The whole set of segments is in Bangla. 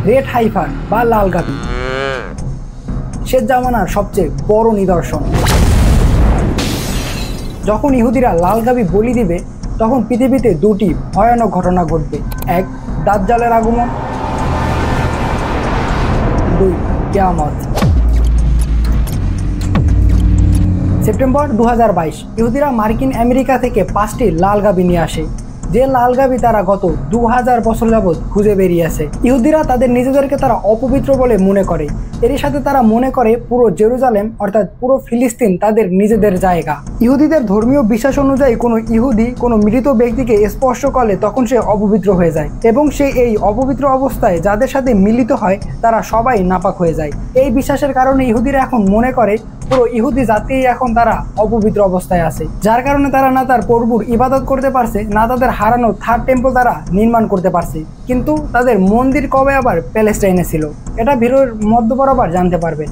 রেড হাইফার বা লাল গাভী শেষ জামানার সবচেয়ে বড় নিদর্শন। যখন ইহুদিরা লাল গাভী বলি দিবে তখন পৃথিবীতে দুটি ভয়ানক ঘটনা ঘটবে। এক, দাজ্জালের আগমন। দুই, কিয়ামত। সেপ্টেম্বর 2022 ইহুদিরা মার্কিন আমেরিকা থেকে 5টি লাল গাভী নিয়ে আসে, যে লাল গাভী তারা গত 2000 বছর যাবৎ খুঁজে বেরিয়েছে। ইহুদিরা তাদের নিজেদেরকে তারা অপবিত্র বলে মনে করে। এর সাথে তারা মনে করে পুরো জেরুজালেম অর্থাৎ পুরো ফিলিস্তিন তাদের নিজেদের জায়গা। ইহুদিদের ধর্মীয় বিশ্বাস অনুযায়ী কোনো ইহুদি কোনো মৃত ব্যক্তিকে স্পর্শ করলে তখন সে অপবিত্র হয়ে যায় এবং সে এই অপবিত্র অবস্থায় যাদের সাথে মিলিত হয় তারা সবাই নাপাক হয়ে যায়। এই বিশ্বাসের কারণে ইহুদিরা এখন মনে করে পুরো ইহুদি জাতি এখন তারা অপবিত্র অবস্থায় আছে, যার কারণে তারা না তার প্রভুর ইবাদত করতে পারছে, না তাদের হারানো থার্ড টেম্পল তারা নির্মাণ করতে পারছে। কিন্তু তাদের মন্দির কবে আবার প্যালেস্টাইনে ছিল, এটা ভিডিওর মধ্য বরাবর জানতে পারবে।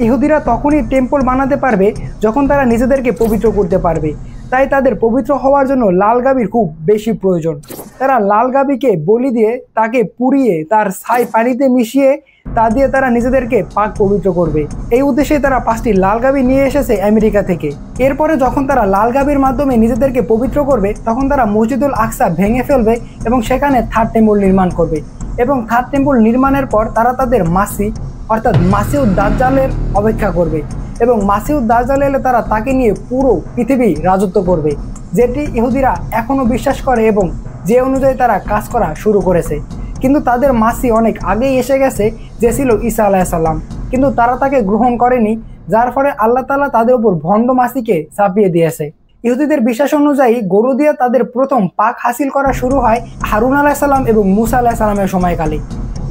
ইহুদিরা তখনই টেম্পল বানাতে পারবে যখন তারা নিজেদেরকে পবিত্র করতে পারবে। তাই তাদের পবিত্র হওয়ার জন্য লাল গাভীর খুব বেশি প্রয়োজন। তারা লাল গাভীকে বলি দিয়ে তাকে পুড়িয়ে তার ছাই পানিতে মিশিয়ে তা দিয়ে তারা নিজেদেরকে পাক পবিত্র করবে। এই উদ্দেশ্যে তারা 5টি লাল গাভী নিয়ে এসেছে আমেরিকা থেকে। এরপরে যখন তারা লাল গাভীর মাধ্যমে নিজেদেরকে পবিত্র করবে তখন তারা মসজিদুল আকসা ভেঙে ফেলবে এবং সেখানে থার্ড টেম্পল নির্মাণ করবে। এবং থার্ড টেম্পল নির্মাণের পর তারা তাদের মাসি অর্থাৎ মাসিউদ দাজ্জালের অপেক্ষা করবে এবং মাসিউদ দাজ্জাল এলে তারা তাকে নিয়ে পুরো পৃথিবী রাজত্ব করবে, যেটি ইহুদিরা এখনও বিশ্বাস করে এবং যে অনুযায়ী তারা কাজ করা শুরু করেছে। কিন্তু তাদের মাসি অনেক আগেই এসে গেছে, যে ছিল ঈসা আলাইহিসসালাম, কিন্তু তারা তাকে গ্রহণ করেনি, যার ফলে আল্লাহ তাআলা তাদের উপর ভণ্ড মাসিকে চাপিয়ে দিয়েছে। ইহুদিদের বিশ্বাস অনুযায়ী গরু দিয়ে তাদের প্রথম পাক হাসিল করা শুরু হয় হারুন আলাইহিসসালাম এবং মুসা আলাইহিসসালামের সময়কালে।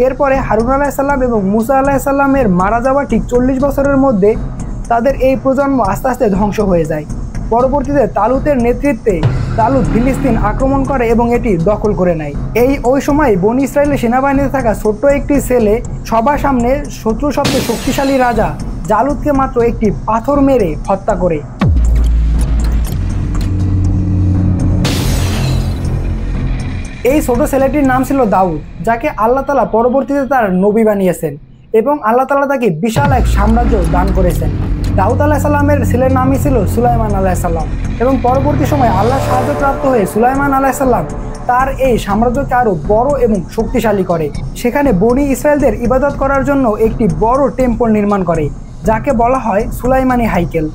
এরপরে হারুন আলাইহিসসালাম এবং মুসা আলাইহিসসালামের মারা যাওয়া ঠিক 40 বছরের মধ্যে তাদের এই প্রজন্ম আস্তে আস্তে ধ্বংস হয়ে যায়। পরবর্তীতে তালুতের নেতৃত্বে তালুত ফিলিস্তিন আক্রমণ করে এবং এটি দখল করে নেয়। ওই সময় বনি ইসরায়েলের সেনাবাহিনীতে থাকা ছোট্ট একটি ছেলে সবার সামনে শত্রু সবচেয়ে শক্তিশালী রাজা জালুতকে মাত্র একটি পাথর মেরে হত্যা করে। এই ছোট ছেলেটির নাম ছিল দাউদ, যাকে আল্লাহ তাআলা পরবর্তীতে তার নবী বানিয়েছেন এবং আল্লাহ তাআলা তাকে বিশাল এক সাম্রাজ্য দান করেছেন। দাউদ আলাইহিসসালামের ছেলের নামই ছিল সুলাইমান আলাইহিসসালাম এবং পরবর্তী সময় আল্লাহর সাহায্যপ্রাপ্ত হয়ে সুলাইমান আলাইহিসসালাম তার এই সাম্রাজ্যকে আরও বড় এবং শক্তিশালী করে। সেখানে বনি ইসরায়েলদের ইবাদত করার জন্য একটি বড় টেম্পল নির্মাণ করে, যাকে বলা হয় সুলাইমানি হাইকেল।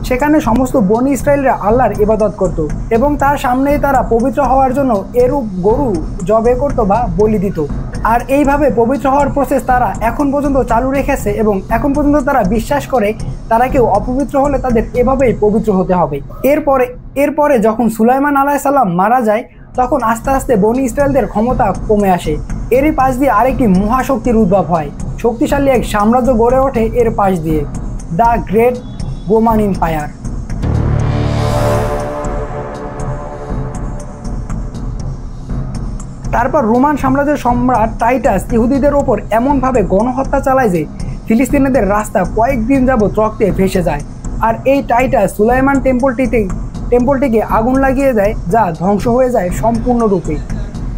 সেখানে সমস্ত বনি ইসরায়েলরা আল্লাহর ইবাদত করত এবং তার সামনেই তারা পবিত্র হওয়ার জন্য এরূপ গরু জবে করত বা বলি দিত। আর এইভাবে পবিত্র হওয়ার প্রসেস তারা এখন পর্যন্ত চালু রেখেছে এবং এখন পর্যন্ত তারা বিশ্বাস করে তারা কেউ অপবিত্র হলে তাদের এভাবেই পবিত্র হতে হবে। এরপরে যখন সুলাইমান আলাইহিসসালাম মারা যায় তখন আস্তে আস্তে বনি ইসরায়েলদের ক্ষমতা কমে আসে। এরই পাশ দিয়ে আরেকটি মহাশক্তির উদ্ভব হয়, শক্তিশালী এক সাম্রাজ্য গড়ে ওঠে এর পাশ দিয়ে, দ্য গ্রেট রোমান এম্পায়ার। তারপর রোমান সাম্রাজ্যের সম্রাট টাইটাস ইহুদিদের ওপর এমনভাবে গণহত্যা চালায় যে ফিলিস্তিনিদের রাস্তা কয়েকদিন যাবৎ রক্তে ভেসে যায়। আর এই টাইটাস সুলাইমান টেম্পলটিকে আগুন লাগিয়ে দেয়, যা ধ্বংস হয়ে যায় সম্পূর্ণরূপে।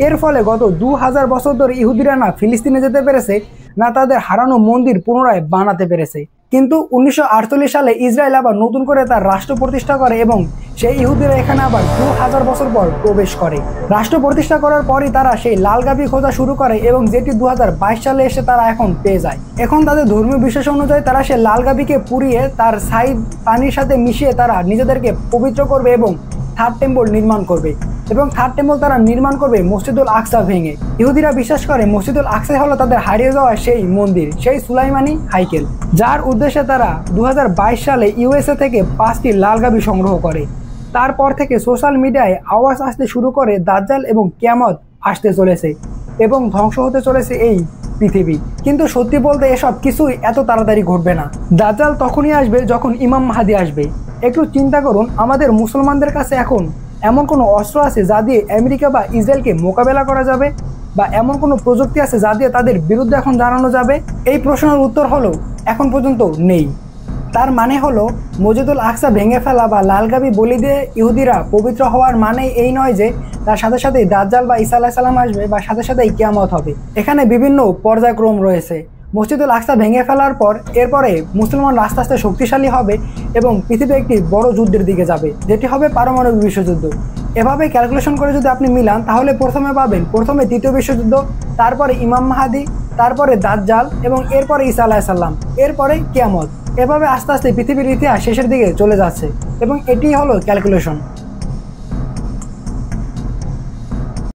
এর ফলে গত 2000 বছর ধরে ইহুদিরা না ফিলিস্তিনে যেতে পেরেছে, না তাদের হারানো মন্দির পুনরায় বানাতে পেরেছে। কিন্তু 1948 সালে ইসরায়েল আবার নতুন করে তার রাষ্ট্র প্রতিষ্ঠা করে এবং সেই ইহুদিরা এখানে আবার 2000 বছর পর প্রবেশ করে। রাষ্ট্র প্রতিষ্ঠা করার পরই তারা সেই লাল গাভী খোঁজা শুরু করে এবং যেটি 2022 সালে এসে তারা এখন পেয়ে যায়। এখন তাদের ধর্মীয় বিশ্বাস অনুযায়ী তারা সেই লাল গাভীকে পুড়িয়ে তার ছাই পানির সাথে মিশিয়ে তারা নিজেদেরকে পবিত্র করবে এবং থার্ড টেম্পল নির্মাণ করবে এবং থার্ড টেম্পল তারা নির্মাণ করবে মসজিদুল আকসা ভেঙে। ইহুদিরা বিশ্বাস করে মসজিদুল আকসা হলো তাদের হারিয়ে যাওয়া সেই মন্দির, সেই সুলাইমানি হাইকেল, যার উদ্দেশ্যে তারা 2022 সালে ইউএসএ থেকে 5টি লাল গাভী সংগ্রহ করে। তারপর থেকে সোশ্যাল মিডিয়ায় আওয়াজ আসতে শুরু করে দাজ্জাল এবং কিয়ামত আসতে চলেছে এবং ধ্বংস হতে চলেছে এই পৃথিবী। কিন্তু সত্যি বলতে এসব কিছুই এত তাড়াতাড়ি ঘটবে না। দাজ্জাল তখনই আসবে যখন ইমাম মাহদী আসবে। একটু চিন্তা করুন, আমাদের মুসলমানদের কাছে এখন এমন কোনো অস্ত্র আছে যা দিয়ে আমেরিকা বা ইসরায়েলকে মোকাবেলা করা যাবে, বা এমন কোনো প্রযুক্তি আছে যা দিয়ে তাদের বিরুদ্ধে এখন জানানো যাবে? এই প্রশ্নের উত্তর হলো এখন পর্যন্ত নেই। তার মানে হলো মসজিদুল আকসা ভেঙে ফেলা বা লাল গাবি বলি দিয়ে ইহুদিরা পবিত্র হওয়ার মানে এই নয় যে তার সাথে সাথেই দাজ্জাল বা ঈসা আলাইহিস সালাম আসবে বা সাথে সাথেই কিয়ামত হবে। এখানে বিভিন্ন পর্যায়ক্রম রয়েছে। মসজিদুল আকসা ভেঙে ফেলার পর এরপরে মুসলমানরা আস্তে আস্তে শক্তিশালী হবে এবং পৃথিবী একটি বড় যুদ্ধের দিকে যাবে, যেটি হবে পারমাণবিক বিশ্বযুদ্ধ। এভাবে ক্যালকুলেশন করে যদি আপনি মিলান তাহলে প্রথমে পাবেন প্রথমে তৃতীয় বিশ্বযুদ্ধ, তারপরে ইমাম মাহাদি, তারপরে দাজ্জাল এবং এরপরে ঈসা আলাইহিস সালাম, এরপরে কিয়ামত। এভাবে আস্তে আস্তে পৃথিবীর ইতিহাস শেষের দিকে চলে যাচ্ছে এবং এটি হলো ক্যালকুলেশন।